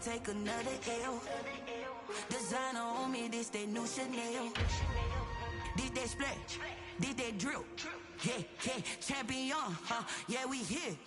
take another L. Designer on me, this they new Chanel. This they splash, this they drill. Yeah, yeah, champion, huh? Yeah, we here.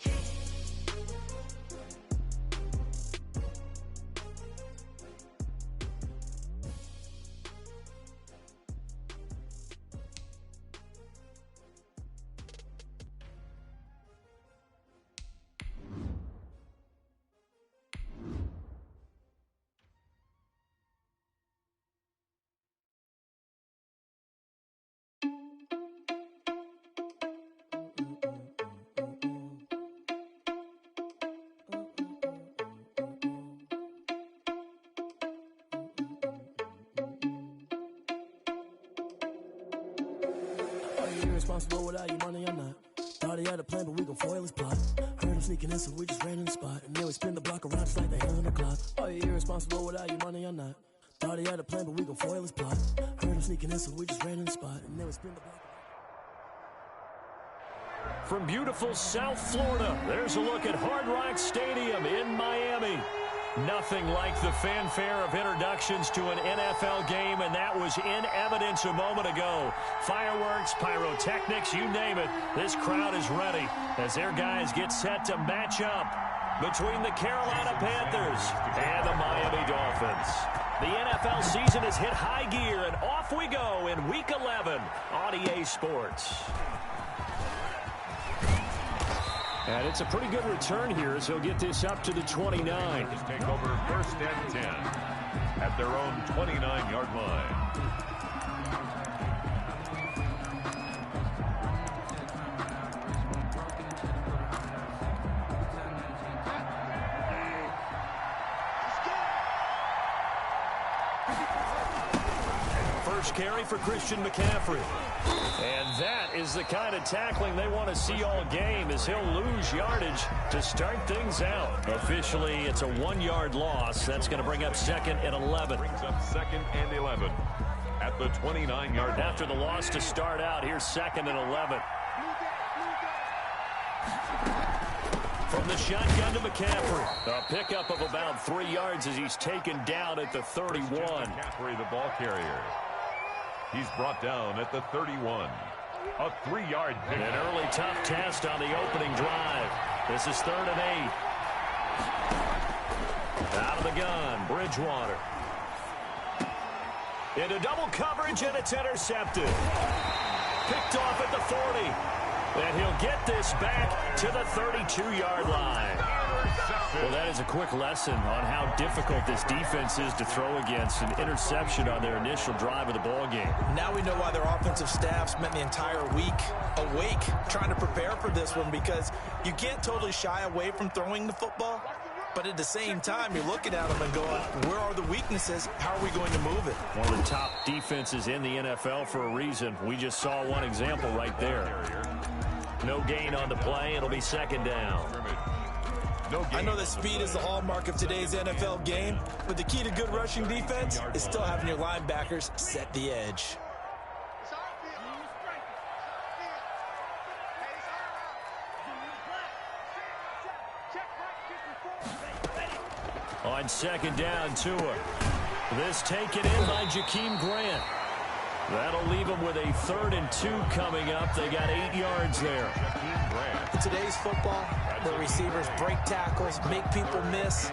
Irresponsible without your money, I'm not. Thought he had a plan, but we gon' foil his plot. Heard him sneaking in, so we just ran in the spot. And then we spin the block around just like the hand on the clock. Are you irresponsible without your money, I'm not. Thought he had a plan, but we gon' foil his plot. Heard him sneaking in, so we just ran in the spot. And then we spin the block. From beautiful South Florida, there's a look at Hard Rock Stadium in Miami. Nothing like the fanfare of introductions to an NFL game, and that was in evidence a moment ago. Fireworks, pyrotechnics, you name it. This crowd is ready as their guys get set to match up between the Carolina Panthers and the Miami Dolphins. The NFL season has hit high gear, and off we go in Week 11 on EA Sports. And it's a pretty good return here as he'll get this up to the 29. Just take over first and 10 at their own 29-yard line. First carry for Christian McCaffrey. And that is the kind of tackling they want to see all game, as he'll lose yardage to start things out. Officially, it's a 1-yard loss. That's going to bring up 2nd and 11. Brings up 2nd and 11 at the 29-yard line. After the loss to start out, here's 2nd and 11. From the shotgun to McCaffrey. A pickup of about 3 yards as he's taken down at the 31. McCaffrey, the ball carrier. He's brought down at the 31. A 3-yard pick. An early tough test on the opening drive. This is 3rd and 8. Out of the gun, Bridgewater. Into double coverage, and it's intercepted. Picked off at the 40. And he'll get this back to the 32-yard line. Well, that is a quick lesson on how difficult this defense is to throw against. An interception on their initial drive of the ball game. Now we know why their offensive staff spent the entire week awake trying to prepare for this one, because you can't totally shy away from throwing the football. But at the same time, you're looking at them and going, where are the weaknesses? How are we going to move it? One of the top defenses in the NFL for a reason. We just saw one example right there. No gain on the play. It'll be 2nd down. I know that speed is the hallmark of today's NFL game, but the key to good rushing defense is still having your linebackers set the edge. On 2nd down, Tua. This taken in by Jakeem Grant. That'll leave them with a 3rd and 2 coming up. They got 8 yards there. In today's football, where receivers break tackles, make people miss,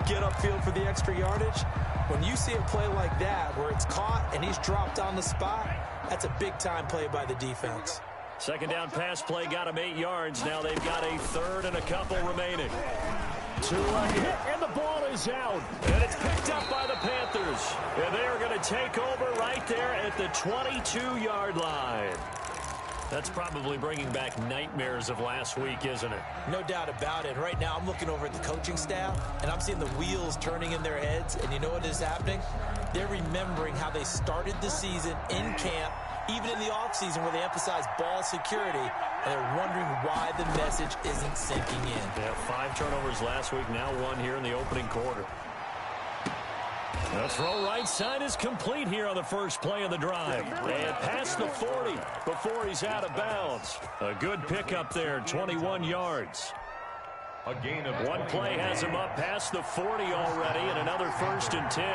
get upfield for the extra yardage, when you see a play like that where it's caught and he's dropped on the spot, that's a big-time play by the defense. 2nd down pass play got him 8 yards. Now they've got a 3rd and a couple remaining. Tua hit, and the ball is out. And it's picked up by the Panthers. And they're going to take over right there at the 22-yard line. That's probably bringing back nightmares of last week, isn't it? No doubt about it. Right now, I'm looking over at the coaching staff, and I'm seeing the wheels turning in their heads. And you know what is happening? They're remembering how they started the season in camp, even in the offseason where they emphasized ball security, and they're wondering why the message isn't sinking in. Yeah, 5 turnovers last week, now 1 here in the opening quarter. The throw right side is complete here on the first play of the drive. And past the 40 before he's out of bounds. A good pickup there, 21 yards. A gain of One play has him up past the 40 already, and another 1st and 10.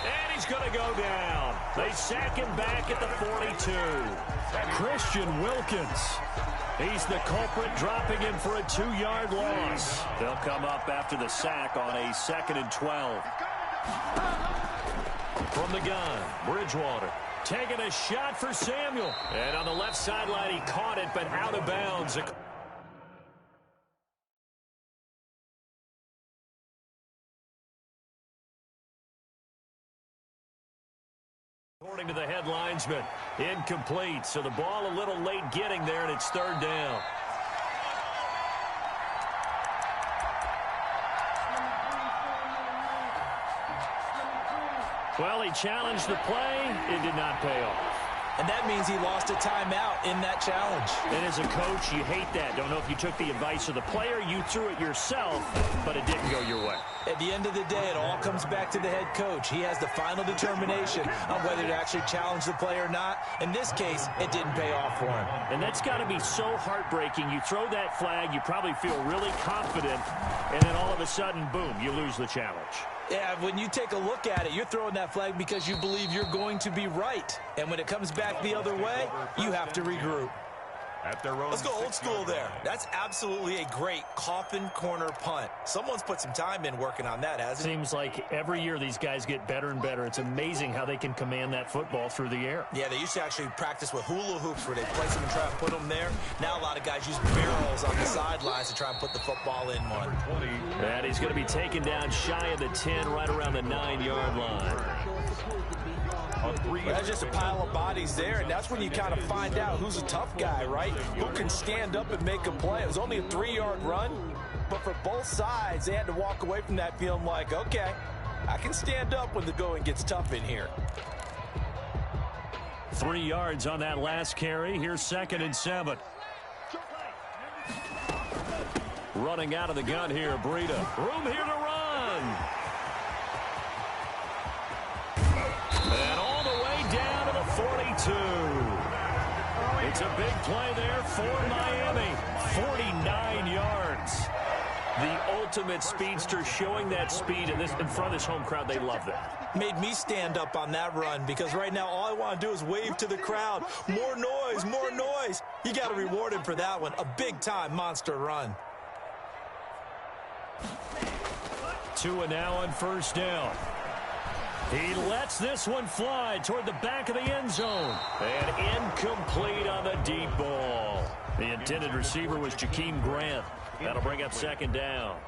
And he's going to go down. They sack him back at the 42. Christian Wilkins. He's the culprit, dropping him for a 2-yard loss. They'll come up after the sack on a 2nd and 12. From the gun, Bridgewater. Taking a shot for Samuel. And on the left sideline, he caught it, but out of bounds. According to the head linesman, incomplete. So the ball a little late getting there, and it's 3rd down. Well, he challenged the play. It did not pay off. And that means he lost a timeout in that challenge. And as a coach, you hate that. Don't know if you took the advice of the player, you threw it yourself, but it didn't go your way. At the end of the day, it all comes back to the head coach. He has the final determination on whether to actually challenge the play or not. In this case, it didn't pay off for him. And that's got to be so heartbreaking. You throw that flag, you probably feel really confident, and then all of a sudden, boom, you lose the challenge. Yeah, when you take a look at it, you're throwing that flag because you believe you're going to be right. And when it comes back the other way, you have to regroup. At their own. Let's go old school there. That's absolutely a great coffin corner punt. Someone's put some time in working on that, hasn't it? Seems like every year these guys get better and better. It's amazing how they can command that football through the air. Yeah, they used to actually practice with hula hoops where they place them and try to put them there. Now a lot of guys use barrels on the sidelines to try and put the football in one. And he's going to be taken down shy of the 10, right around the 9-yard line. That's just a pile of bodies there, and that's when you kind of find out who's a tough guy, right? Who can stand up and make a play. It was only a 3-yard run, but for both sides, they had to walk away from that feeling like, okay, I can stand up when the going gets tough in here. 3 yards on that last carry. Here's 2nd and 7. Running out of the gun here, Breida. Room here to run. And all the way down to the 42. It's a big play there for Miami. 49 yards. The ultimate speedster, showing that speed in front of this home crowd. They love that. Made me stand up on that run because right now all I want to do is wave to the crowd. More noise, more noise. You got to reward him for that one. A big-time monster run. 2 and now on 1st down. He lets this one fly toward the back of the end zone. And incomplete on the deep ball. The intended receiver was Jakeem Grant. That'll bring up 2nd down.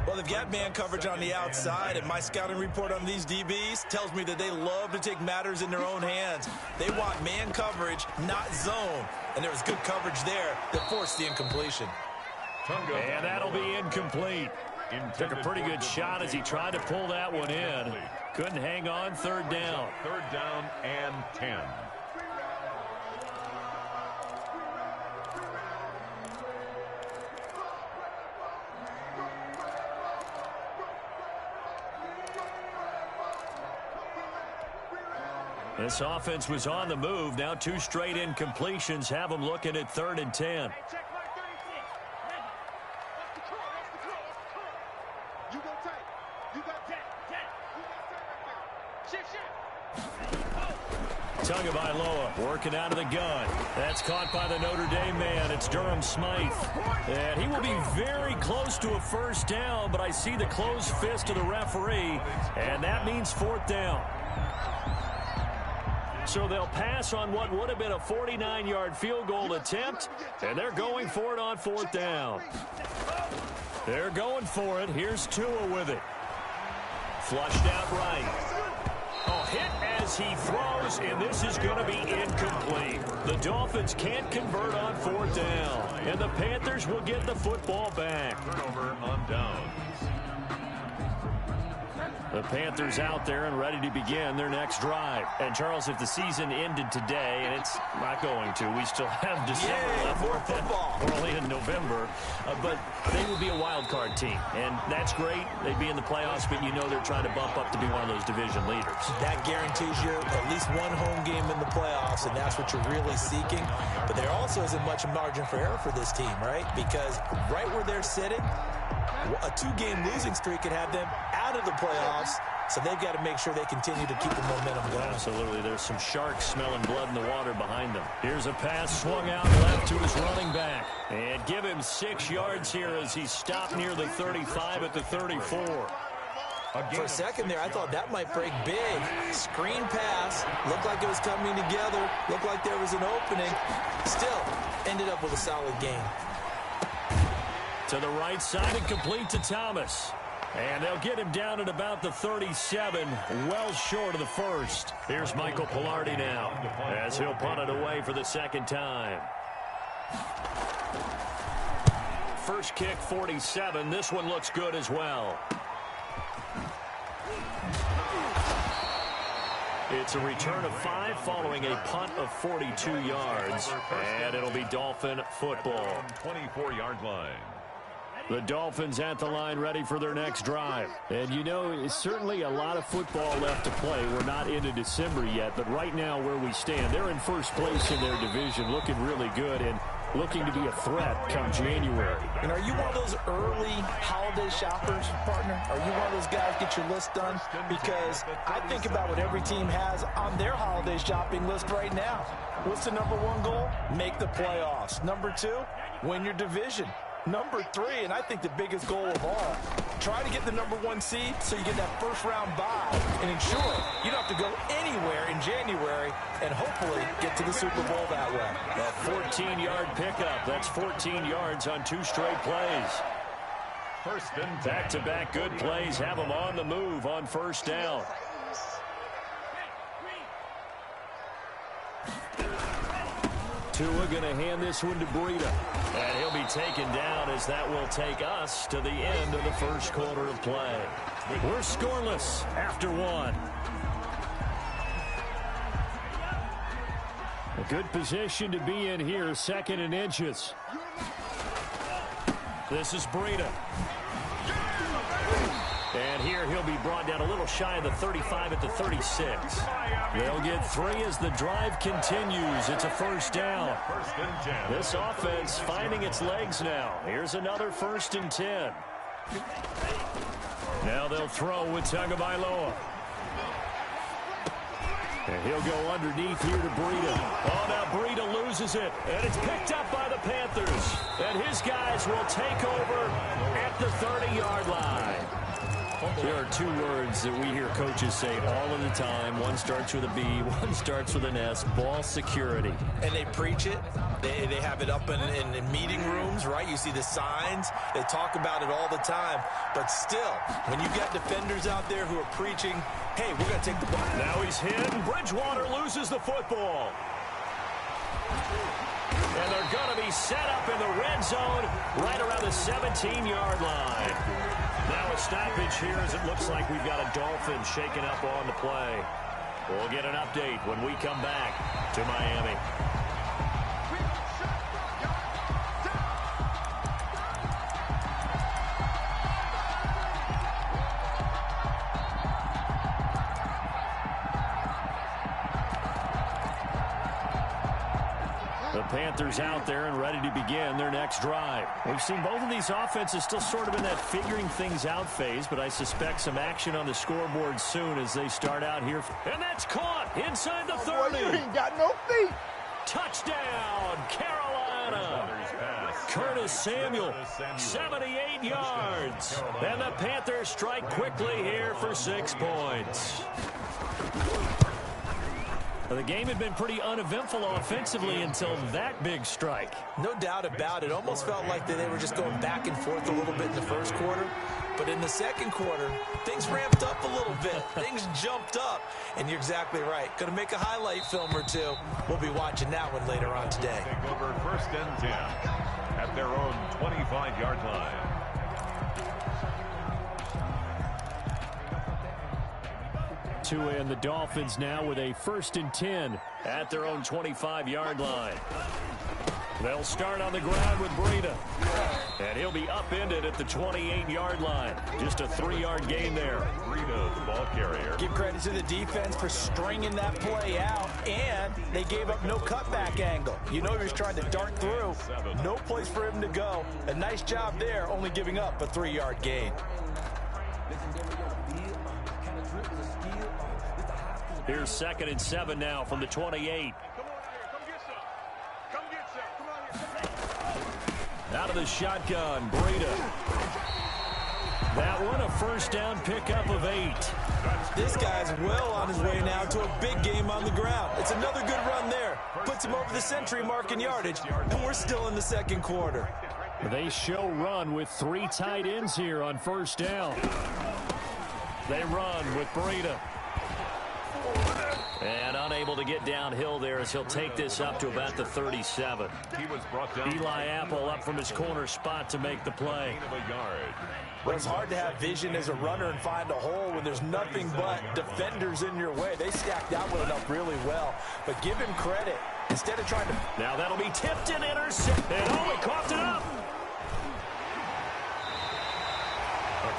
Well, they've got man coverage on the outside, and my scouting report on these DBs tells me that they love to take matters in their own hands. They want man coverage, not zone. And there was good coverage there that forced the incompletion. And that'll be incomplete. Took a pretty good shot as he tried to pull that one in. Couldn't hang on. 3rd down. 3rd down and 10. This offense was on the move. Now 2 straight incompletions have them looking at 3rd and 10. Tagovailoa working out of the gun. That's caught by the Notre Dame man. It's Durham Smythe. And he will be very close to a 1st down, but I see the closed fist of the referee, and that means 4th down. So they'll pass on what would have been a 49-yard field goal attempt, and they're going for it on 4th down. They're going for it. Here's Tua with it. Flushed out right. Oh, hit as he throws, and this is going to be incomplete. The Dolphins can't convert on 4th down, and the Panthers will get the football back. Turnover on downs. The Panthers out there and ready to begin their next drive. And, Charles, if the season ended today, and it's not going to, we still have December left. More football. We're only in November. But they would be a wild card team. And that's great. They'd be in the playoffs, but you know they're trying to bump up to be one of those division leaders. That guarantees you at least one home game in the playoffs, and that's what you're really seeking. But there also isn't much margin for error for this team, right? Because right where they're sitting, a 2-game losing streak could have them out of the playoffs, so they've got to make sure they continue to keep the momentum going. Absolutely. There's some sharks smelling blood in the water behind them. Here's a pass swung out left to his running back. And give him 6 yards here as he stopped near the 35 at the 34. For a second there, I thought that might break big. Screen pass. Looked like it was coming together. Looked like there was an opening. Still, ended up with a solid gain. To the right side and complete to Thomas. And they'll get him down at about the 37, well short of the first. Here's Michael Pilardi now as he'll punt it away for the second time. First kick, 47. This one looks good as well. It's a return of 5 following a punt of 42 yards. And it'll be Dolphin football. 24-yard line. The Dolphins at the line ready for their next drive. And, you know, it's certainly a lot of football left to play. We're not into December yet, but right now where we stand, they're in first place in their division, looking really good and looking to be a threat come January. And are you one of those early holiday shoppers, partner? Are you one of those guys get your list done? Because I think about what every team has on their holiday shopping list right now. What's the number 1 goal? Make the playoffs. Number 2, win your division. Number 3, and I think the biggest goal of all, try to get the number 1 seed so you get that first-round bye and ensure you don't have to go anywhere in January and hopefully get to the Super Bowl that way. A 14-yard pickup. That's 14 yards on 2 straight plays. First and back-to-back good plays have them on the move on first down. Tua going to hand this one to Breida. And he'll be taken down as that will take us to the end of the first quarter of play. We're scoreless after 1. A good position to be in here, 2nd and inches. This is Breida. And here he'll be brought down a little shy of the 35 at the 36. They'll get 3 as the drive continues. It's a first down. This offense finding its legs now. Here's another 1st and 10. Now they'll throw with Tagovailoa. And he'll go underneath here to Breida. Oh, now Breida loses it. And it's picked up by the Panthers. And his guys will take over at the 30-yard line. There are 2 words that we hear coaches say all of the time. One starts with a B, one starts with an S, ball security. And they preach it. They have it up in meeting rooms, right? You see the signs. They talk about it all the time. But still, when you've got defenders out there who are preaching, hey, we're going to take the ball. Now he's hit. Bridgewater loses the football. And they're going to be set up in the red zone right around the 17-yard line. Now a stoppage here as it looks like we've got a Dolphin shaking up on the play. We'll get an update when we come back to Miami. The Panthers out there and ready to begin their next drive. We've seen both of these offenses still sort of in that figuring things out phase, but I suspect some action on the scoreboard soon as they start out here. And that's caught inside the 30. You ain't got no feet. Touchdown, Carolina. Curtis Samuel, 78 yards. And the Panthers strike quickly here for 6 points. The game had been pretty uneventful offensively until that big strike. No doubt about it. Almost felt like they were just going back and forth a little bit in the first quarter. But in the second quarter, things ramped up a little bit. Things jumped up. And you're exactly right. Going to make a highlight film or 2. We'll be watching that one later on today. Take over 1st and 10 at their own 25-yard line. Tua and the Dolphins now with a 1st and 10 at their own 25-yard line. They'll start on the ground with Breida. And he'll be upended at the 28-yard line. Just a 3-yard gain there. Breida, the ball carrier. Give credit to the defense for stringing that play out, and they gave up no cutback angle. You know he was trying to dart through. No place for him to go. A nice job there, only giving up a 3-yard gain. Here's 2nd and 7 now from the 28. Out of the shotgun, Breida. That one, a 1st down pickup of 8. This guy's well on his way now to a big game on the ground. It's another good run there. Puts him over the century mark in yardage, and we're still in the 2nd quarter. They show run with 3 tight ends here on 1st down. They run with Breida. And unable to get downhill there as he'll take this up to about the 37. He was brought down. Eli Apple up from his corner spot to make the play. Well, it's hard to have vision as a runner and find a hole when there's nothing but defenders in your way. They stacked that one up really well. But give him credit. Instead of trying to... Now that'll be tipped and intercepted. And he coughed it up.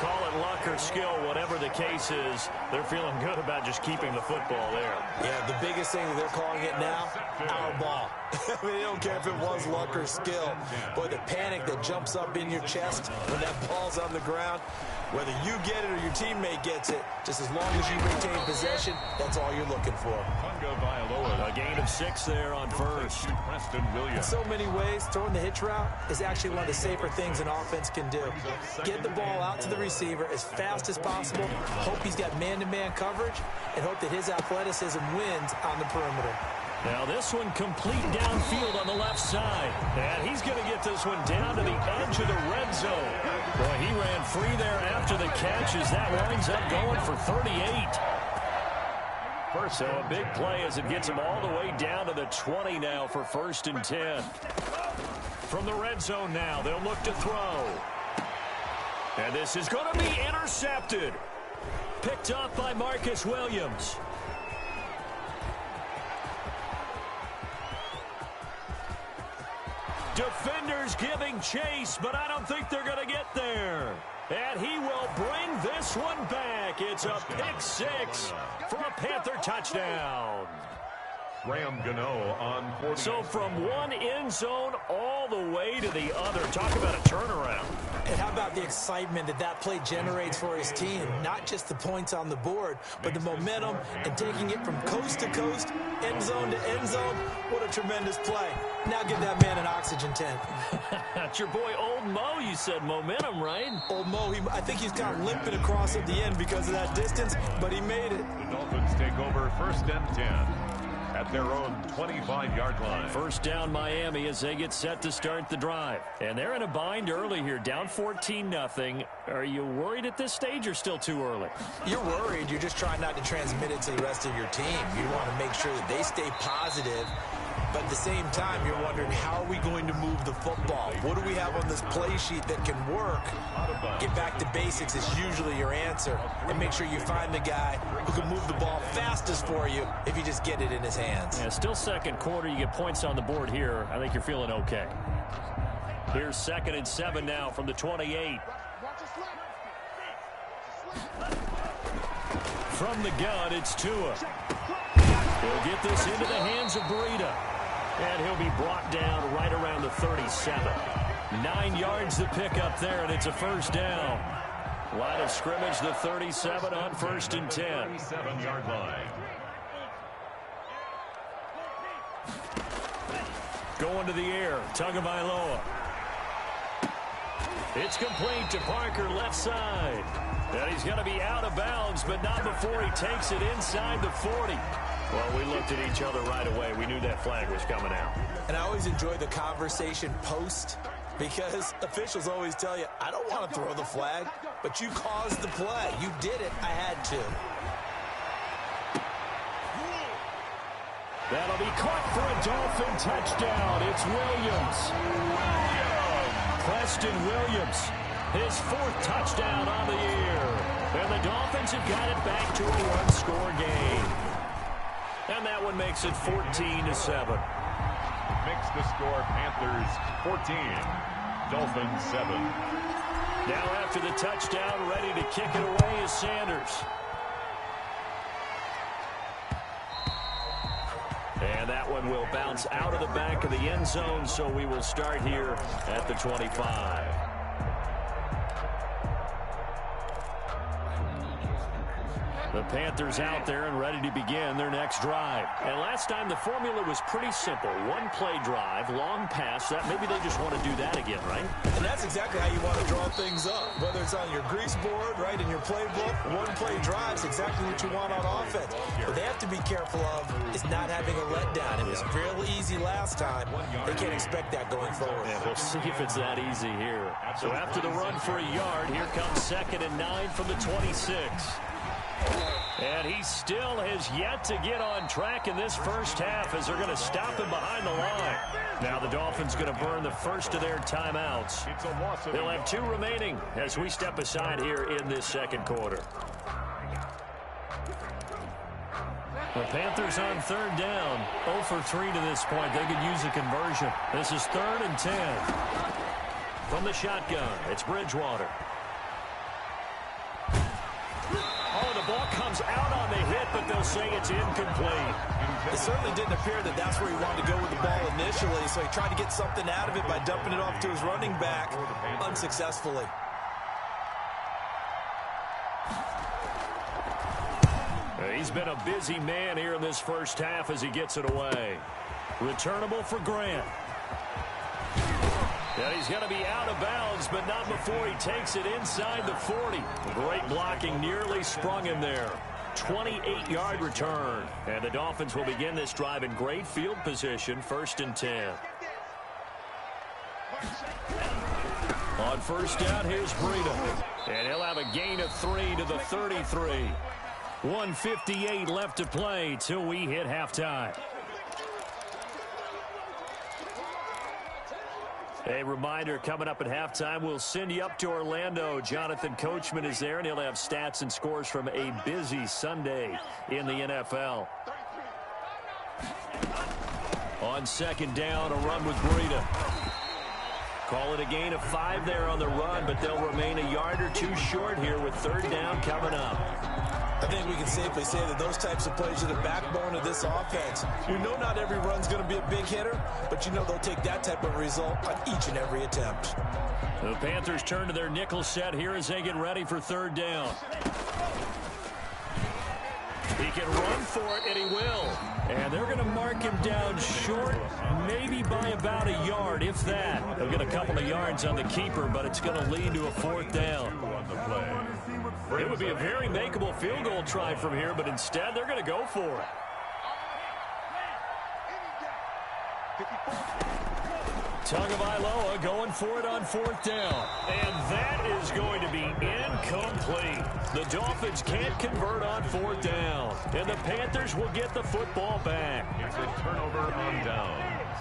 Call it luck or skill, whatever the case is, they're feeling good about just keeping the football there. Yeah, the biggest thing that they're calling it now, our ball. I mean, they don't care if it was luck or skill. Boy, the panic that jumps up in your chest when that ball's on the ground, whether you get it or your teammate gets it, just as long as you retain possession, that's all you're looking for. A gain of 6 there on 1st. In so many ways, throwing the hitch route is actually one of the safer things an offense can do. Get the ball out to the receiver as fast as possible, hope he's got man-to-man coverage, and hope that his athleticism wins on the perimeter. Now this one complete downfield on the left side. And he's going to get this one down to the edge of the red zone. Boy, he ran free there after the catch as that winds up going for 38. So a big play as it gets him all the way down to the 20 now for 1st and 10. From the red zone now, they'll look to throw. And this is going to be intercepted. Picked up by Marcus Williams. Defenders giving chase, but I don't think they're going to get there. And he will bring this one back. It's a pick 6 for a Panther touchdown. Graham Gano on 40. So from one end zone all the way to the other. Talk about a turnaround. And how about the excitement that that play generates for his team? Not just the points on the board, but the momentum and taking it from coast to coast, end zone to end zone. What a tremendous play. Now give that man an oxygen tent. That's your boy Old Mo. You said momentum, right? Old Mo, I think he's kind of limping across at the end because of that distance, but he made it. The Dolphins take over 1st and 10. At their own 25-yard line. 1st down Miami as they get set to start the drive. And they're in a bind early here, down 14-0. Are you worried at this stage or still too early? You're worried. You're just trying not to transmit it to the rest of your team. You want to make sure that they stay positive. But at the same time, you're wondering, how are we going to move the football? What do we have on this play sheet that can work? Get back to basics is usually your answer. And make sure you find the guy who can move the ball fastest for you if you just get it in his hands. Yeah, still 2nd quarter. You get points on the board here. I think you're feeling okay. Here's 2nd and 7 now from the 28. From the gun, it's Tua. He'll get this into the hands of Breida. And he'll be brought down right around the 37. 9 yards to pick up there, and it's a 1st down. Line of scrimmage, the 37 on 1st and 10. 37-yard line. Going to the air, Tagovailoa. It's complete to Parker, left side. And he's going to be out of bounds, but not before he takes it inside the 40. Well, we looked at each other right away. We knew that flag was coming out. And I always enjoy the conversation post, because officials always tell you, I don't want to throw the flag, but you caused the play. You did it. I had to. That'll be caught for a Dolphin touchdown. It's Williams. Preston Williams. His 4th touchdown on the year. And the Dolphins have got it back to a one-score game. And that one makes it 14-7. Makes the score Panthers 14, Dolphins 7. Now after the touchdown, ready to kick it away is Sanders. And that one will bounce out of the back of the end zone, so we will start here at the 25. The Panthers out there and ready to begin their next drive. And last time the formula was pretty simple. One-play drive, long pass. That maybe they just want to do that again, right? And that's exactly how you want to draw things up. Whether it's on your grease board, right, in your playbook, one-play drive is exactly what you want on offense. What they have to be careful of is not having a letdown. It was real easy last time. They can't expect that going forward. Yeah, we'll see if it's that easy here. So after the run for a yard, here comes 2nd and 9 from the 26. And he still has yet to get on track in this first half as they're going to stop him behind the line. Now the Dolphins going to burn the first of their timeouts. They'll have 2 remaining as we step aside here in this second quarter. The Panthers on 3rd down. 0 for 3 to this point. They could use a conversion. This is 3rd and 10. From the shotgun, it's Bridgewater. Oh, the ball comes out on the hit, but they'll say it's incomplete. It certainly didn't appear that that's where he wanted to go with the ball initially, so he tried to get something out of it by dumping it off to his running back unsuccessfully. He's been a busy man here in this first half as he gets it away. Returnable for Grant. And he's going to be out of bounds, but not before he takes it inside the 40. Great blocking, nearly sprung him there. 28-yard return. And the Dolphins will begin this drive in great field position, 1st and 10. On 1st down, here's Breida. And he'll have a gain of 3 to the 33. 1:58 left to play till we hit halftime. A reminder, coming up at halftime, we'll send you up to Orlando. Jonathan Coachman is there, and he'll have stats and scores from a busy Sunday in the NFL. On 2nd down, a run with Breida. Call it a gain of 5 there on the run, but they'll remain a yard or 2 short here with 3rd down coming up. I think we can safely say that those types of plays are the backbone of this offense. You know not every run's going to be a big hitter, but you know they'll take that type of result on each and every attempt. The Panthers turn to their nickel set here as they get ready for 3rd down. He can run for it, and he will. And they're going to mark him down short, maybe by about a yard, if that. They'll get a couple of yards on the keeper, but it's going to lead to a 4th down. It would be a very makeable field goal try from here, but instead they're going to go for it. Tagovailoa going for it on 4th down. And that is going to be incomplete. The Dolphins can't convert on 4th down. And the Panthers will get the football back. It's a turnover on downs.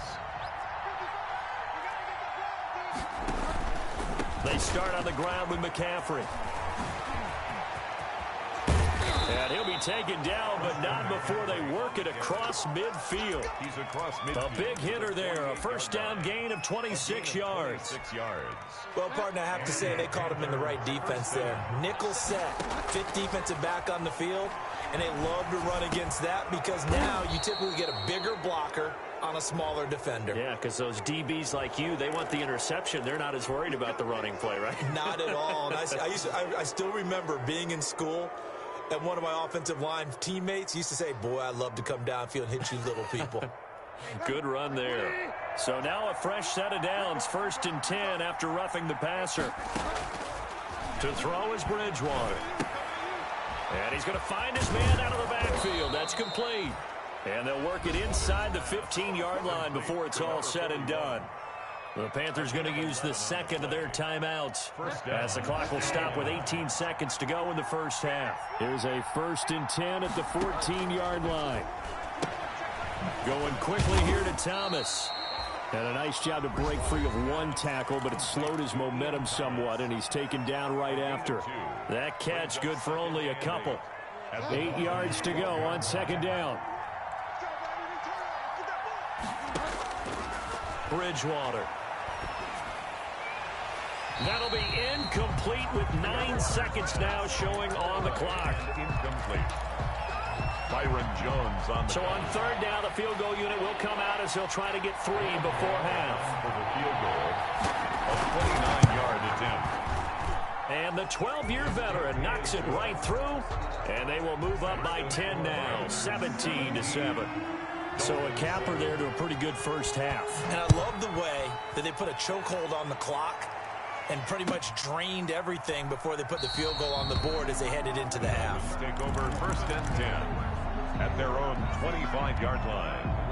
They start on the ground with McCaffrey. And he'll be taken down, but not before they work it across midfield. He's across midfield. A big hitter there. A 1st down gain of 26 yards. 6 yards. Well, partner, I have to say they caught him in the right defense there. Nickel set, 5th defensive back on the field, and they love to run against that because now you typically get a bigger blocker on a smaller defender. Yeah, because those DBs like you, they want the interception. They're not as worried about the running play, right? Not at all. And I still remember being in school, and one of my offensive line teammates used to say, boy, I'd love to come downfield and hit you little people. Good run there. So now a fresh set of downs, 1st and 10 after roughing the passer. To throw is Bridgewater. And he's going to find his man out of the backfield. That's complete. And they'll work it inside the 15-yard line before it's all said and done. The Panthers going to use the 2nd of their timeouts as the clock will stop with 18 seconds to go in the first half. Here's a 1st and 10 at the 14-yard line. Going quickly here to Thomas. And a nice job to break free of one tackle, but it slowed his momentum somewhat, and he's taken down right after. That catch good for only a couple. 8 yards to go on second down. Bridgewater. That'll be incomplete with 9 seconds now showing on the clock. Incomplete. Byron Jones on the So on third down, the field goal unit will come out as he'll try to get 3 before half. for the field goal. A 29-yard attempt. And the 12-year veteran knocks it right through, and they will move up by 10 now, 17-7. So a capper there to a pretty good first half. And I love the way that they put a chokehold on the clock and pretty much drained everything before they put the field goal on the board as they headed into the half. Take over first and 10 at their own 25-yard line.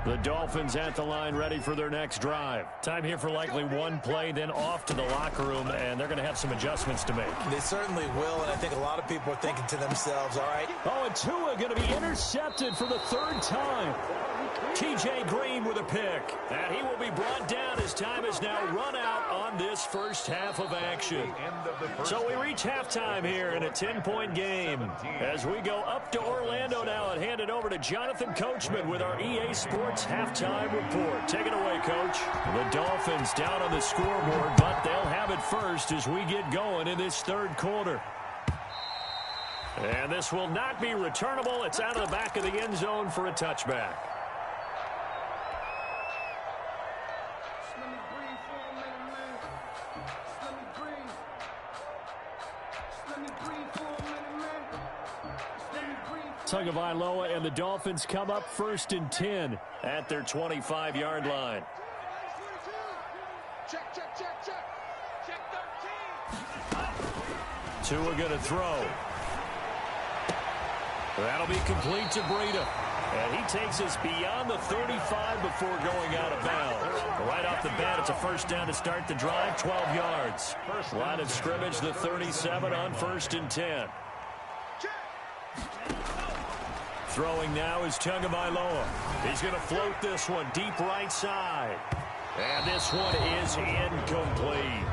The Dolphins at the line, ready for their next drive. Time here for likely one play, then off to the locker room, and they're going to have some adjustments to make. They certainly will, and I think a lot of people are thinking to themselves, all right. Oh, and Tua going to be intercepted for the 3rd time. T.J. Green with a pick. And he will be brought down as time is now run out on this first half of action. So we reach halftime here in a 10-point game. As we go up to Orlando now and hand it over to Jonathan Coachman with our EA Sports halftime report. Take it away, Coach. The Dolphins down on the scoreboard, but they'll have it first as we get going in this 3rd quarter. And this will not be returnable. It's out of the back of the end zone for a touchback. Tagovailoa and the Dolphins come up 1st and 10 at their 25-yard line. Tua going to throw. That'll be complete to Breida. And he takes us beyond the 35 before going out of bounds. Right off the bat, it's a first down to start the drive, 12 yards. Line of scrimmage, the 37 on 1st and 10. Throwing now is Tagovailoa. He's going to float this one deep right side. And this one is incomplete.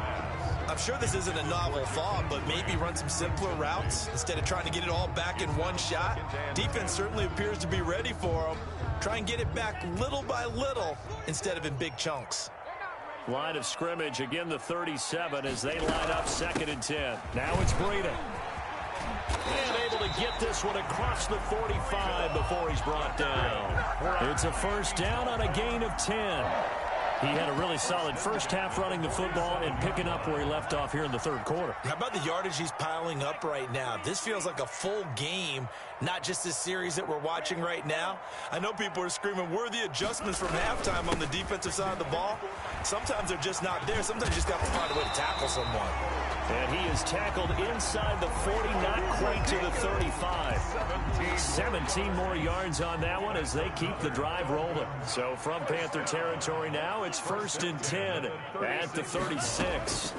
I'm sure this isn't a novel thought, but maybe run some simpler routes instead of trying to get it all back in one shot. Defense certainly appears to be ready for him. Try and get it back little by little instead of in big chunks. Line of scrimmage, again the 37 as they line up 2nd and 10. Now it's Breida. And able to get this one across the 45 before he's brought down. It's a first down on a gain of 10. He had a really solid first half running the football and picking up where he left off here in the 3rd quarter. How about the yardage he's piling up right now? This feels like a full game, not just this series that we're watching right now. I know people are screaming, where are the adjustments from halftime on the defensive side of the ball? Sometimes they're just not there. Sometimes you just have to find a way to tackle someone. And he is tackled inside the 40, not quite to the 35. 17 more yards on that one as they keep the drive rolling. So from Panther territory now, it's 1st and 10 at the 36.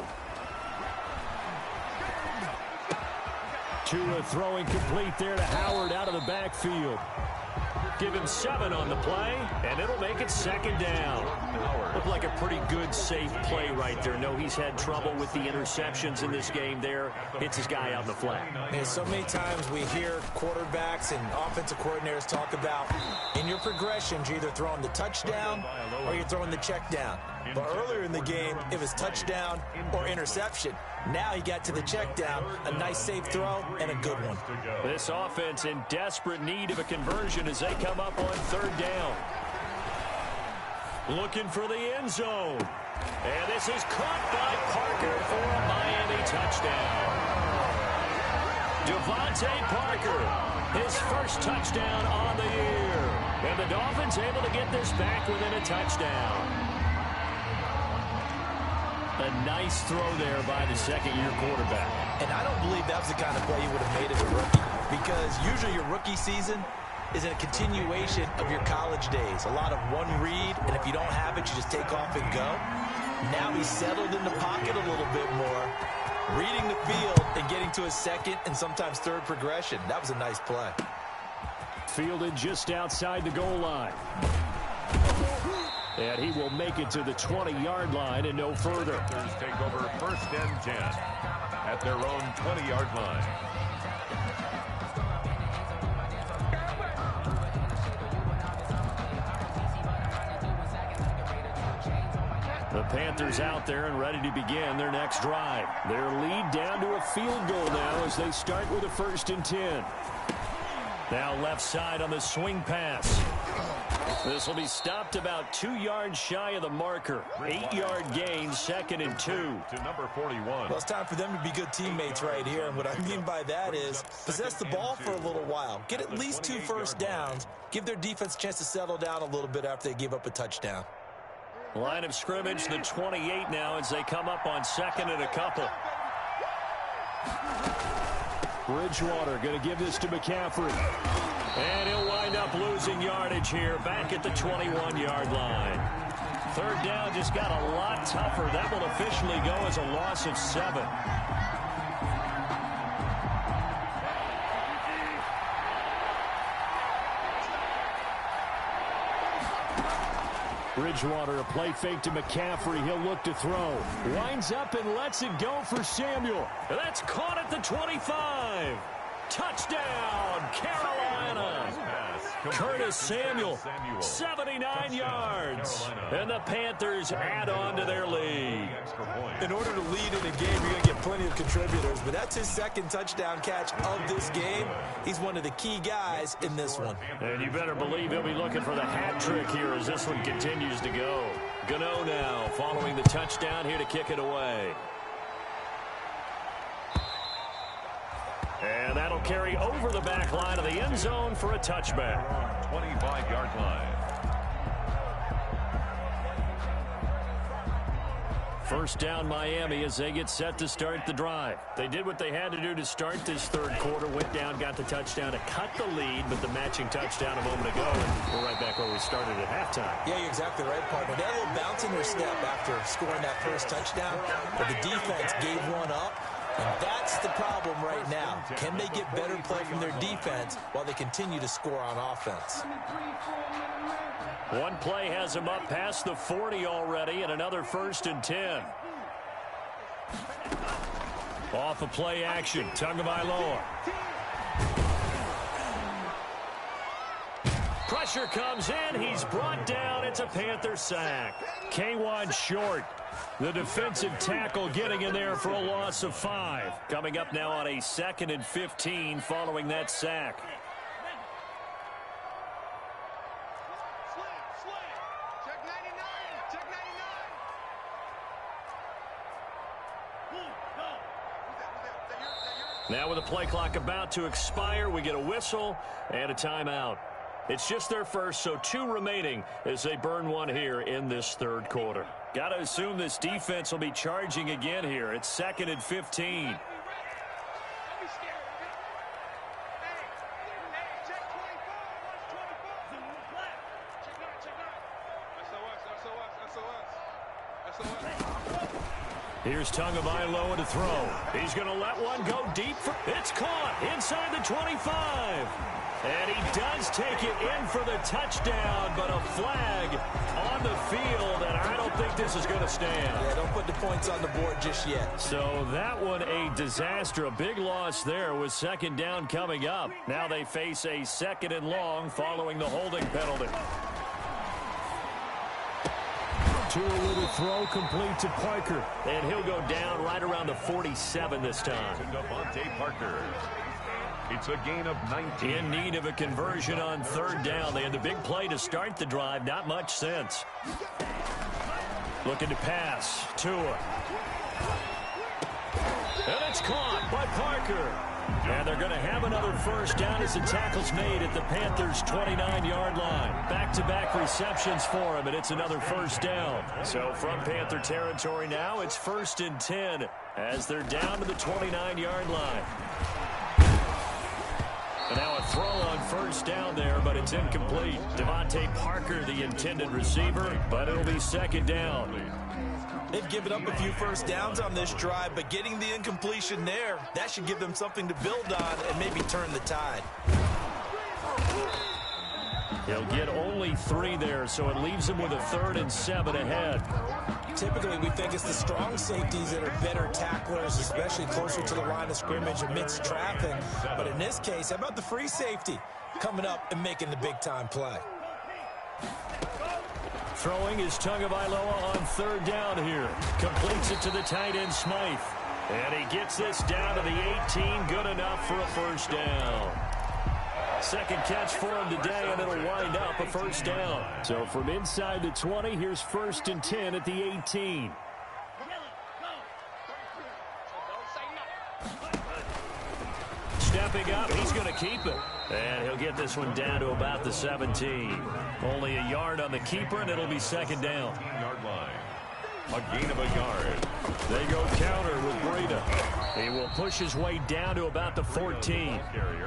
Tua throwing complete there to Howard out of the backfield. Give him 7 on the play, and it'll make it 2nd down. Looked like a pretty good, safe play right there. No, he's had trouble with the interceptions in this game there. Hits his guy out in the flat. And so many times we hear quarterbacks and offensive coordinators talk about in your progressions, you're either throwing the touchdown or you're throwing the check down. But earlier in the game, it was touchdown or interception. Now he got to the check down, a nice safe throw, and a good one. This offense in desperate need of a conversion as they come up on 3rd down. Looking for the end zone. And this is caught by Parker for a Miami touchdown. Devontae Parker, his first touchdown on the year. And the Dolphins able to get this back within a touchdown. A nice throw there by the 2nd-year quarterback. And I don't believe that was the kind of play you would have made as a rookie, because usually your rookie season is a continuation of your college days. A lot of one read, and if you don't have it, you just take off and go. Now he's settled in the pocket a little bit more, reading the field and getting to his second and sometimes third progression. That was a nice play. Fielded just outside the goal line. And he will make it to the 20-yard line and no further. Panthers take over 1st and 10 at their own 20-yard line. The Panthers out there and ready to begin their next drive. Their lead down to a field goal now as they start with a 1st and 10. Now left side on the swing pass. This will be stopped about 2 yards shy of the marker. 8-yard gain, 2nd and 2. To number 41. Well, it's time for them to be good teammates right here. And what I mean by that is possess the ball for a little while. Get at least 2 first downs. Give their defense a chance to settle down a little bit after they give up a touchdown. Line of scrimmage, the 28 now as they come up on 2nd and a couple. Bridgewater going to give this to McCaffrey. And he'll wind up losing yardage here back at the 21-yard line. 3rd down just got a lot tougher. That will officially go as a loss of 7. Bridgewater, a play fake to McCaffrey. He'll look to throw. Winds up and lets it go for Samuel. That's caught at the 25. Touchdown, Carolina. Curtis Samuel, 79 yards. And the Panthers add on to their lead. In order to lead in a game, you're going to get plenty of contributors, but that's his 2nd touchdown catch of this game. He's one of the key guys in this one. And you better believe he'll be looking for the hat trick here as this one continues to go. Gano now following the touchdown here to kick it away. And that'll carry over the back line of the end zone for a touchback. 25-yard line. 1st down Miami as they get set to start the drive. They did what they had to do to start this 3rd quarter. Went down, got the touchdown to cut the lead, but the matching touchdown a moment ago. And we're right back where we started at halftime. Yeah, you're exactly right, partner. They had a little bounce in their step after scoring that 1st touchdown, but the defense gave one up. And that's the problem right now. Can they get better play from their defense while they continue to score on offense? One play has him up past the 40 already, and another 1st and 10. Off of play action, Tagovailoa. Pressure comes in, he's brought down, it's a Panther sack. K1 short. The defensive tackle getting in there for a loss of 5. Coming up now on a 2nd and 15 following that sack. Now with the play clock about to expire, we get a whistle and a timeout. It's just their first, so 2 remaining as they burn one here in this 3rd quarter. Got to assume this defense will be charging again here. It's 2nd and 15. Here's Tagovailoa to throw. He's going to let one go deep. It's caught inside the 25. And he does take it in for the touchdown, but a flag on the field, and I don't think this is going to stand. Yeah, don't put the points on the board just yet. So that one a disaster, a big loss there with 2nd down coming up. Now they face a 2nd and long following the holding penalty. To a little throw complete to Parker. And he'll go down right around the 47 this time. Devontae Parker. It's a gain of 19. In need of a conversion on 3rd down. They had the big play to start the drive. Not much sense. Looking to pass. Tua. And it's caught by Parker. And they're going to have another 1st down as the tackle's made at the Panthers' 29-yard line. Back-to-back receptions for him, and it's another 1st down. So from Panther territory now, it's 1st and 10 as they're down to the 29-yard line. And now a throw on 1st down there, but it's incomplete. Devontae Parker, the intended receiver, but it'll be 2nd down. They've given up a few first downs on this drive, but getting the incompletion there, that should give them something to build on and maybe turn the tide. He'll get only 3 there, so it leaves him with a 3rd and 7 ahead. Typically, we think it's the strong safeties that are better tacklers, especially closer to the line of scrimmage amidst traffic. But in this case, how about the free safety coming up and making the big-time play? Throwing is Tagovailoa on 3rd down here. Completes it to the tight end, Smythe. And he gets this down to the 18. Good enough for a first down. Second catch for him today, and it'll wind up a first down. So from inside the 20, here's 1st and 10 at the 18. Stepping up, he's going to keep it. And he'll get this one down to about the 17. Only a yard on the keeper, and it'll be 2nd down. Yard line. A gain of a yard. They go counter with Breida. He will push his way down to about the 14.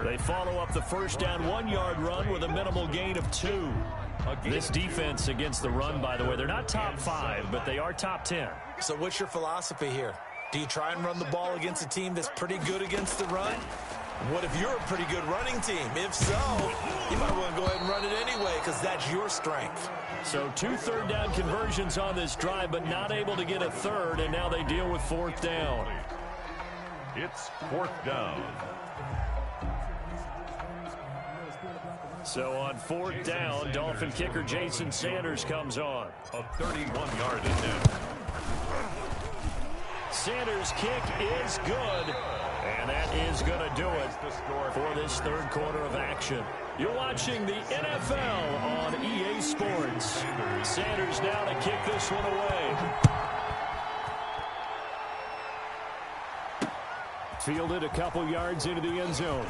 They follow up the first down 1-yard run with a minimal gain of 2. This defense against the run, by the way, they're not top 5, but they are top 10. So what's your philosophy here? Do you try and run the ball against a team that's pretty good against the run? What if you're a pretty good running team? If so, you might want to go ahead and run it anyway because that's your strength. So 2 third-down conversions on this drive, but not able to get a 3rd, and now they deal with 4th down. It's 4th down. So on 4th down, Dolphin kicker Jason Sanders comes on. A 31-yard attempt. Sanders' kick is good. And that is going to do it for this 3rd quarter of action. You're watching the NFL on EA Sports. Sanders now to kick this one away. Fielded a couple yards into the end zone.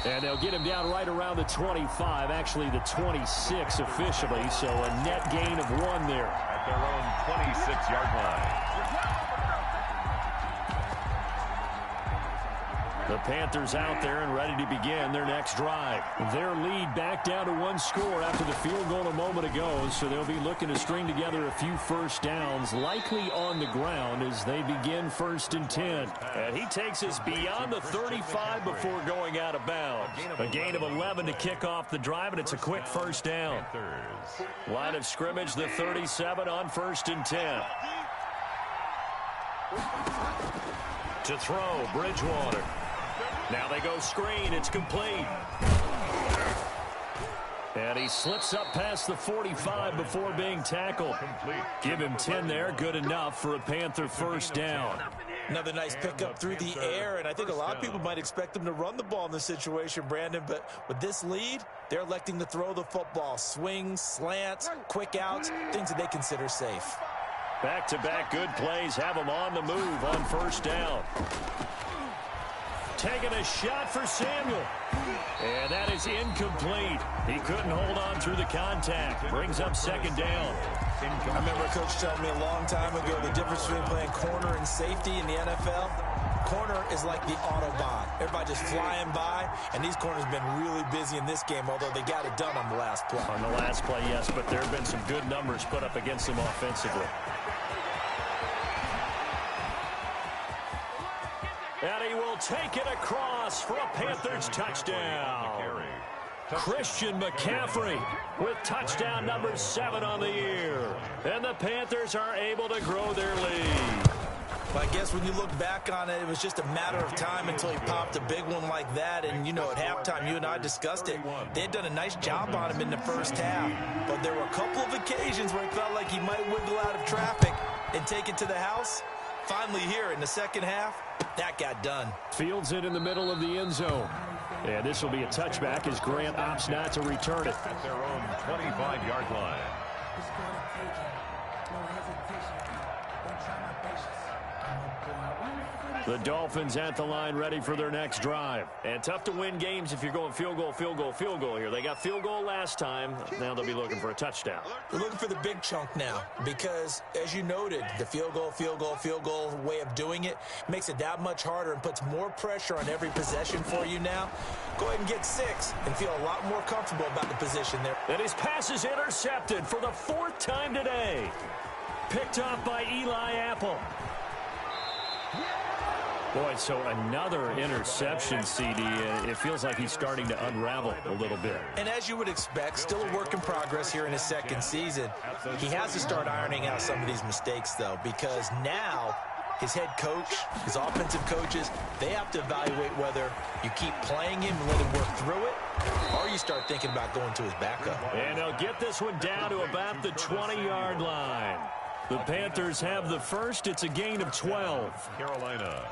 And they'll get him down right around the 25, actually the 26 officially, so a net gain of 1 there. At their own 26-yard line. The Panthers out there and ready to begin their next drive. Their lead back down to 1 score after the field goal a moment ago, so they'll be looking to string together a few first downs, likely on the ground as they begin 1st and 10. And he takes us beyond the 35 before going out of bounds. A gain of 11 to kick off the drive, and it's a quick first down. Line of scrimmage, the 37 on 1st and 10. To throw, Bridgewater. Now they go screen. It's complete. And he slips up past the 45 before being tackled. Give him 10 there. Good enough for a Panther first down. Another nice pickup through the air, and I think a lot of people might expect them to run the ball in this situation, Brandon, but with this lead, they're electing to throw the football. Swings, slants, quick outs, things that they consider safe. Back-to-back good plays have them on the move on first down. Taking a shot for Samuel. And that is incomplete. He couldn't hold on through the contact. Brings up 2nd down. I remember a coach telling me a long time ago the difference between playing corner and safety in the NFL. Corner is like the Autobahn. Everybody just flying by, and these corners have been really busy in this game, although they got it done on the last play. On the last play, yes, but there have been some good numbers put up against them offensively. And he will take it across for a Panthers touchdown. Christian McCaffrey with touchdown number 7 on the year. And the Panthers are able to grow their lead. Well, I guess when you look back on it, it was just a matter of time until he popped a big one like that. And, you know, at halftime, you and I discussed it. They had done a nice job on him in the first half. But there were a couple of occasions where he felt like he might wiggle out of traffic and take it to the house. Finally here in the second half, that got done. Fields it in the middle of the end zone. And this will be a touchback as Grant opts not to return it. At their own 25-yard line. The Dolphins at the line ready for their next drive. And tough to win games if you're going field goal, field goal, field goal here. They got field goal last time. Now they'll be looking for a touchdown. They're looking for the big chunk now because, as you noted, the field goal way of doing it makes it that much harder and puts more pressure on every possession for you now. Go ahead and get 6 and feel a lot more comfortable about the position there. And his pass is intercepted for the 4th time today. Picked off by Eli Apple. Boy, so another interception, CD. It feels like he's starting to unravel a little bit. And as you would expect, still a work in progress here in his second season. He has to start ironing out some of these mistakes, though, because now his head coach, his offensive coaches, they have to evaluate whether you keep playing him and let him work through it, or you start thinking about going to his backup. And they'll get this one down to about the 20-yard line. The Panthers have the first. It's a gain of 12. Carolina.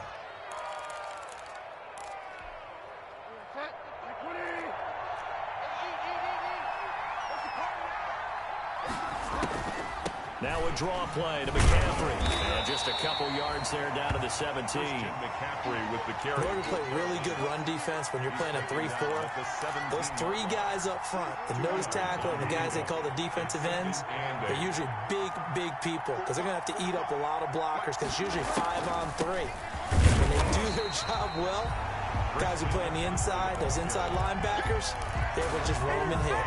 Now a draw play to McCaffrey. And just a couple yards there down to the 17. McCaffrey with the carry. In order to play really good run defense when you're playing a 3-4, those three guys up front, the nose tackle and the guys they call the defensive ends, they're usually big people because they're going to have to eat up a lot of blockers because it's usually 5-on-3. When they do their job well, guys who play on the inside, those inside linebackers, they will just roam and hit.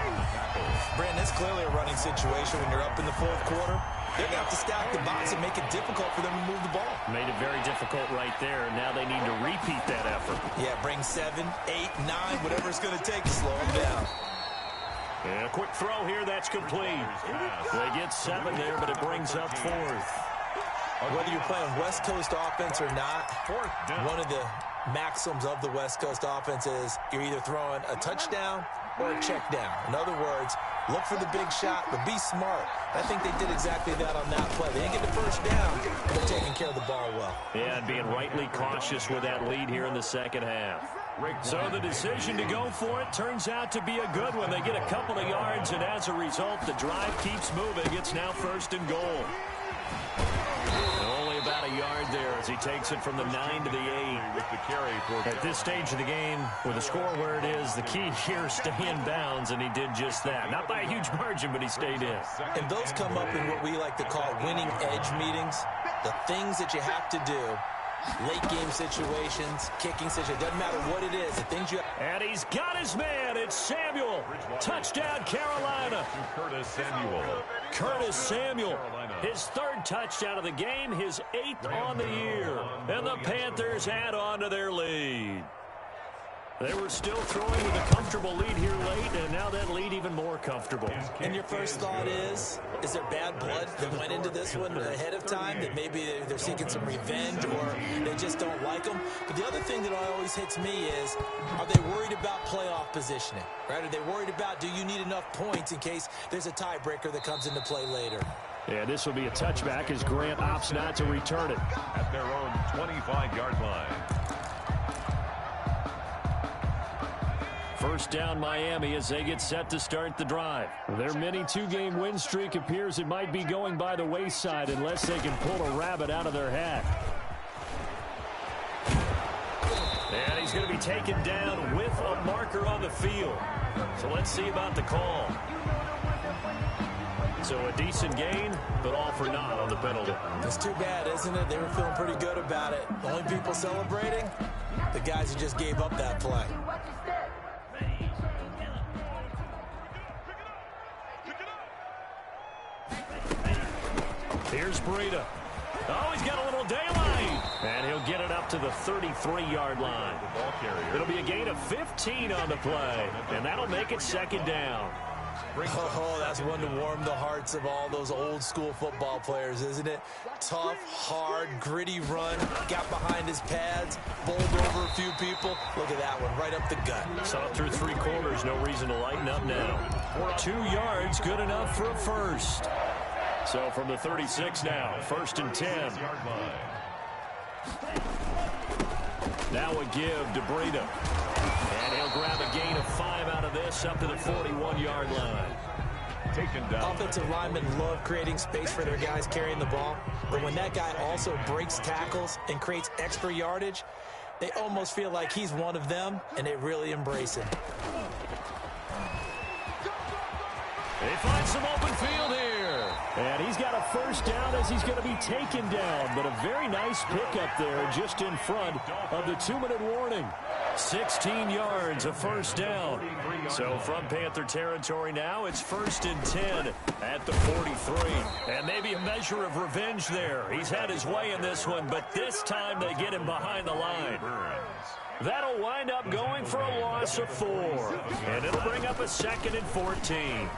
Brandon, it's clearly a running situation when you're up in the fourth quarter. They're going to have to stack the box and make it difficult for them to move the ball. Made it very difficult right there. Now they need to repeat that effort. Yeah, bring 7, 8, 9, whatever it's going to take to slow them down. And a quick throw here, that's complete. They get 7 there, but it brings up 4th. Whether you're playing West Coast offense or not, one of the maxims of the West Coast offense is you're either throwing a touchdown or a check down. In other words, look for the big shot, but be smart. I think they did exactly that on that play. They didn't get the first down, but they're taking care of the ball well. Yeah, and being rightly cautious with that lead here in the second half. So the decision to go for it turns out to be a good one. They get a couple of yards, and as a result, the drive keeps moving. It's now 1st and goal. Only about a yard there as he takes it from the 9 to the 8. At this stage of the game, with the score where it is, the key here is stay in bounds, and he did just that. Not by a huge margin, but he stayed in. And those come up in what we like to call winning edge meetings. The things that you have to do, late game situations, kicking situations, doesn't matter what it is, the things you have. And he's got his man. It's Samuel. Touchdown, Carolina. Curtis Samuel. His 3rd touchdown of the game, his 8th on the year. And the Panthers add on to their lead. They were still throwing with a comfortable lead here late, and now that lead even more comfortable. And your first thought is there bad blood that went into this one ahead of time, that maybe they're seeking some revenge or they just don't like them? But the other thing that always hits me is, are they worried about playoff positioning? Right? Are they worried about, do you need enough points in case there's a tiebreaker that comes into play later? Yeah, this will be a touchback as Grant opts not to return it. At their own 25-yard line. First down Miami as they get set to start the drive. Their mini 2-game win streak appears it might be going by the wayside unless they can pull a rabbit out of their hat. And he's going to be taken down with a marker on the field. So let's see about the call. So a decent gain, but all for naught on the penalty. It's too bad, isn't it? They were feeling pretty good about it. The only people celebrating, the guys who just gave up that play. Here's Breida. Oh, he's got a little daylight. And he'll get it up to the 33-yard line. It'll be a gain of 15 on the play. And that'll make it 2nd down. Oh, that's one to warm the hearts of all those old-school football players, isn't it? Tough, hard, gritty run. Got behind his pads. Bowled over a few people. Look at that one, right up the gut. Saw it through 3 quarters. No reason to lighten up now. 2 yards, good enough for a first. So from the 36 now, 1st and 10. Now a give to Breida. And he'll grab a gain of 5 out of this up to the 41-yard line. Taken down. Offensive linemen love creating space for their guys carrying the ball. But when that guy also breaks tackles and creates extra yardage, they almost feel like he's one of them, and they really embrace him. They find some open field here. And he's got a first down as he's going to be taken down. But a very nice pickup there just in front of the 2-minute warning. 16 yards, a first down. So from Panther territory now, it's 1st and 10 at the 43. And maybe a measure of revenge there. He's had his way in this one, but this time they get him behind the line. That'll wind up going for a loss of 4. And it'll bring up a 2nd and 14.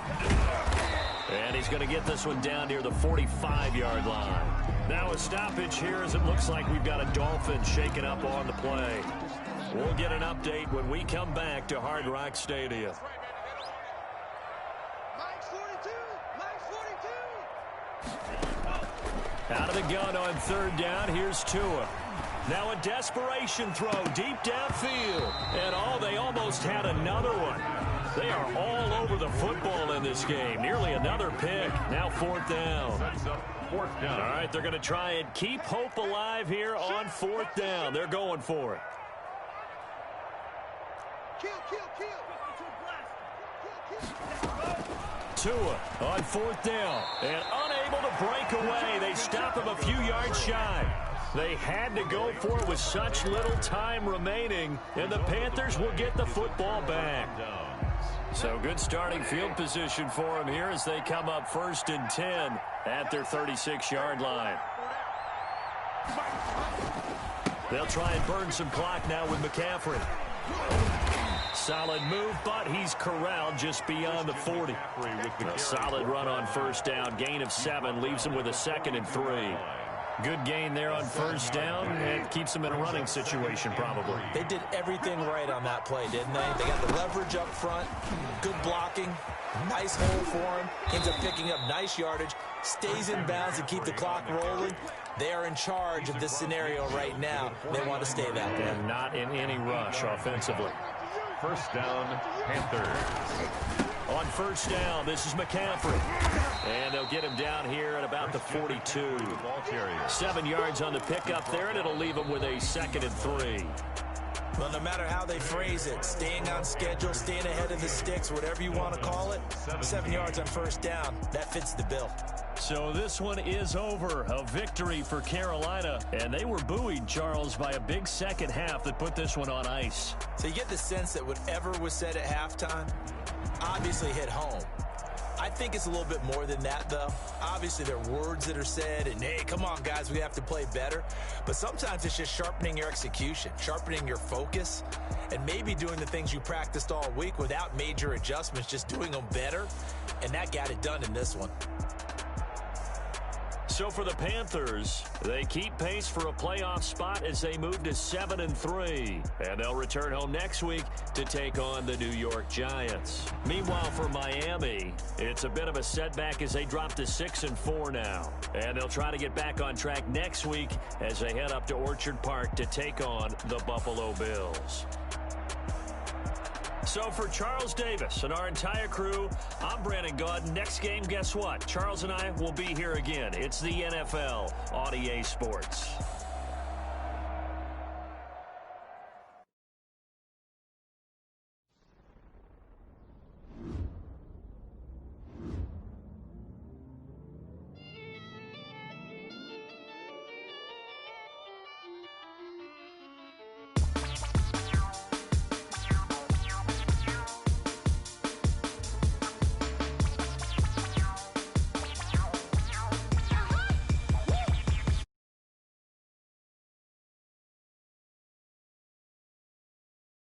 And he's going to get this one down near the 45-yard line. Now a stoppage here as it looks like we've got a Dolphin shaken up on the play. We'll get an update when we come back to Hard Rock Stadium. Out of the gun on 3rd down, here's Tua. Now a desperation throw deep downfield. And they almost had another one. They are all over the football in this game. Nearly another pick. Now 4th down. All right, they're going to try and keep hope alive here on 4th down. They're going for it. Tua on 4th down and unable to break away. They stop him a few yards shy. They had to go for it with such little time remaining, and the Panthers will get the football back. So good starting field position for them here as they come up 1st and 10 at their 36-yard line. They'll try and burn some clock now with McCaffrey. Solid move, but he's corralled just beyond the 40. A solid run on 1st down. Gain of 7 leaves him with a 2nd and 3. Good gain there on 1st down and keeps him in a running situation probably. They did everything right on that play, didn't they? They got the leverage up front, good blocking, nice hole for him, ends up picking up nice yardage, stays in bounds and keep the clock rolling. They are in charge of this scenario right now. They want to stay that way. And not in any rush offensively. 1st down, Panthers. On 1st down, this is McCaffrey. And they'll get him down here at about the 42. 7 yards on the pickup there, and it'll leave him with a 2nd and 3. Well, no matter how they phrase it, staying on schedule, staying ahead of the sticks, whatever you want to call it, 7 yards on 1st down, that fits the bill. So this one is over. A victory for Carolina. And they were buoyed, Charles, by a big second half that put this one on ice. So you get the sense that whatever was said at halftime obviously hit home. I think it's a little bit more than that, though. Obviously, there are words that are said, and, hey, come on, guys, we have to play better. But sometimes it's just sharpening your execution, sharpening your focus, and maybe doing the things you practiced all week without major adjustments, just doing them better, and that got it done in this one. So for the Panthers, they keep pace for a playoff spot as they move to 7-3. And they'll return home next week to take on the New York Giants. Meanwhile, for Miami, it's a bit of a setback as they drop to 6-4 now. And they'll try to get back on track next week as they head up to Orchard Park to take on the Buffalo Bills. So for Charles Davis and our entire crew, I'm Brandon Gaudin. Next game, guess what? Charles and I will be here again. It's the NFL on EA Sports.